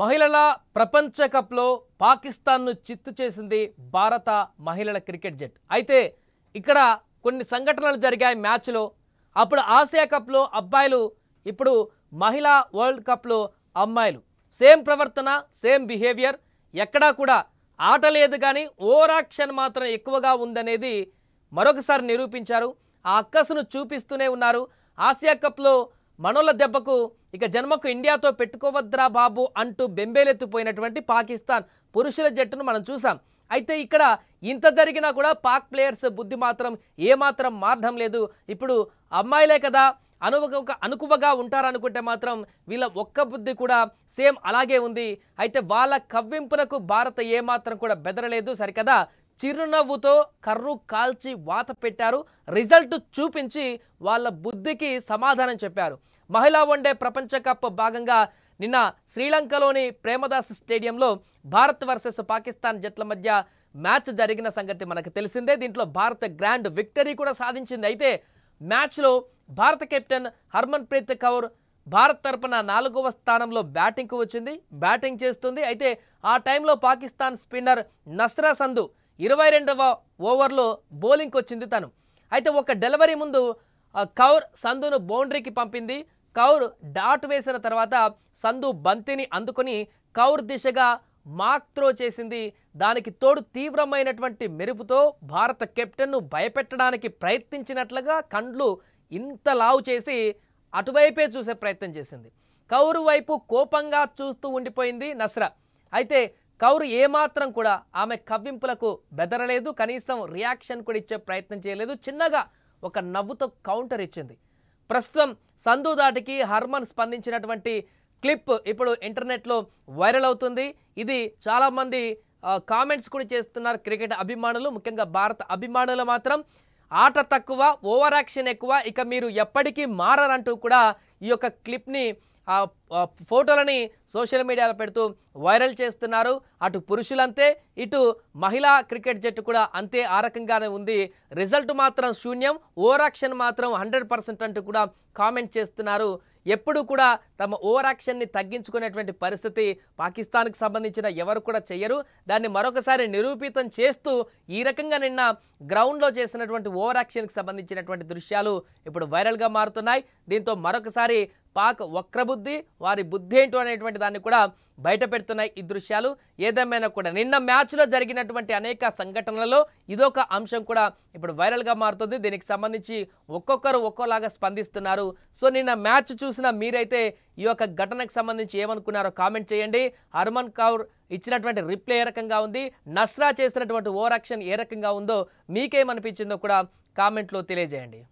మహిళల ప్రపంచ కప్లో పాకిస్తాన్ను చిత్తు చేసింది భారత మహిళల క్రికెట్ జట్టు. అయితే ఇక్కడ కొన్ని సంఘటనలు జరిగాయి మ్యాచ్లో. అప్పుడు ఆసియా కప్లో అబ్బాయిలు, ఇప్పుడు మహిళా వరల్డ్ కప్లో అమ్మాయిలు. సేమ్ ప్రవర్తన, సేమ్ బిహేవియర్, ఎక్కడా కూడా ఆట లేదు కానీ ఓవర్ యాక్షన్ మాత్రం ఎక్కువగా ఉందనేది మరొకసారి నిరూపించారు. ఆ అక్కసును చూపిస్తూనే ఉన్నారు. ఆసియా కప్లో మనోళ్ళ దెబ్బకు ఇక జన్మకు ఇండియాతో పెట్టుకోవద్దురా బాబు అంటూ బెంబేలెత్తిపోయినటువంటి పాకిస్తాన్ పురుషుల జట్టును మనం చూసాం. అయితే ఇక్కడ ఇంత జరిగినా కూడా పాక్ ప్లేయర్స్ బుద్ధి మాత్రం ఏమాత్రం మారడం లేదు. ఇప్పుడు అమ్మాయిలే కదా అనుకువగా ఉంటారనుకుంటే మాత్రం వీళ్ళ ఒక్క బుద్ధి కూడా సేమ్ అలాగే ఉంది. అయితే వాళ్ళ కవ్వింపునకు భారత ఏమాత్రం కూడా బెదరలేదు. సరికదా చిరునవ్వుతో కర్రు కాల్చి వాత పెట్టారు. రిజల్ట్ చూపించి వాళ్ళ బుద్ధికి సమాధానం చెప్పారు. మహిళా వన్డే ప్రపంచ కప్ భాగంగా నిన్న శ్రీలంకలోని ప్రేమదాస్ స్టేడియంలో భారత్ వర్సెస్ పాకిస్తాన్ జట్ల మధ్య మ్యాచ్ జరిగిన సంగతి మనకు తెలిసిందే. దీంట్లో భారత్ గ్రాండ్ విక్టరీ కూడా సాధించింది. అయితే మ్యాచ్లో భారత కెప్టెన్ హర్మన్ ప్రీత్ కౌర్ భారత్ తరపున 4వ స్థానంలో బ్యాటింగ్కు వచ్చింది, బ్యాటింగ్ చేస్తుంది. అయితే ఆ టైంలో పాకిస్తాన్ స్పిన్నర్ నస్రా సంధు 22వ ఓవర్లో బౌలింగ్కి వచ్చింది తను. అయితే ఒక డెలివరీ ముందు కౌర్ సంధును బౌండరీకి పంపింది. కౌర్ డాట్ వేసిన తర్వాత సంధు బంతిని అందుకొని కౌర్ దిశగా మాక్ త్రో చేసింది. దానికి తోడు తీవ్రమైనటువంటి మెరుపుతో భారత కెప్టెన్ను భయపెట్టడానికి ప్రయత్నించినట్లుగా కండ్లు ఇంత లావు చేసి అటువైపే చూసే ప్రయత్నం చేసింది. కౌరు వైపు కోపంగా చూస్తూ ఉండిపోయింది నస్రా. అయితే కౌరు ఏమాత్రం కూడా ఆమె కవ్వింపులకు బెదరలేదు, కనీసం రియాక్షన్ కూడా ఇచ్చే ప్రయత్నం చేయలేదు. చిన్నగా ఒక నవ్వుతో కౌంటర్ ఇచ్చింది. ప్రస్తుతం సంధు దాటికి హర్మన్ స్పందించినటువంటి క్లిప్ ఇప్పుడు ఇంటర్నెట్లో వైరల్ అవుతుంది. ఇది చాలామంది కామెంట్స్ కూడా చేస్తున్నారు క్రికెట్ అభిమానులు. ముఖ్యంగా భారత అభిమానులు మాత్రం ఆట తక్కువ, ఓవర్ యాక్షన్ ఎక్కువ, ఇక మీరు ఎప్పటికీ మారరంటూ కూడా ఈ యొక్క క్లిప్ని ఫోటోలని సోషల్ మీడియాలో పెడుతూ వైరల్ చేస్తున్నారు. అటు పురుషులంతే, ఇటు మహిళా క్రికెట్ జట్టు కూడా అంతే ఆ రకంగానే ఉంది. రిజల్ట్ మాత్రం శూన్యం, ఓవర్ యాక్షన్ మాత్రం 100% అంటూ కూడా కామెంట్ చేస్తున్నారు. ఎప్పుడు కూడా తమ ఓవర్ యాక్షన్ని తగ్గించుకునేటువంటి పరిస్థితి పాకిస్తాన్కి సంబంధించిన ఎవరు కూడా చెయ్యరు. దాన్ని మరొకసారి నిరూపితం చేస్తూ ఈ రకంగా నిన్న గ్రౌండ్లో చేసినటువంటి ఓవర్ యాక్షన్కి సంబంధించినటువంటి దృశ్యాలు ఇప్పుడు వైరల్గా మారుతున్నాయి. దీంతో మరొకసారి పాక్ వక్రబుద్ధి, వారి బుద్ధి ఏంటో అనేటువంటి దాన్ని కూడా బయట పెడుతున్నాయి ఈ దృశ్యాలు. ఏదేమైనా కూడా నిన్న మ్యాచ్లో జరిగినటువంటి అనేక సంఘటనలలో ఇదొక అంశం కూడా ఇప్పుడు వైరల్గా మారుతుంది. దీనికి సంబంధించి ఒక్కొక్కరు ఒక్కోలాగా స్పందిస్తున్నారు. సో నిన్న మ్యాచ్ చూసిన మీరైతే ఈ యొక్క ఘటనకు సంబంధించి ఏమనుకున్నారో కామెంట్ చేయండి. హర్మన్ కౌర్ ఇచ్చినటువంటి రిప్లై ఏ రకంగా ఉంది, నస్రా చేసినటువంటి ఓవర్ యాక్షన్ ఏ రకంగా ఉందో మీకేమనిపించిందో కూడా కామెంట్లో తెలియజేయండి.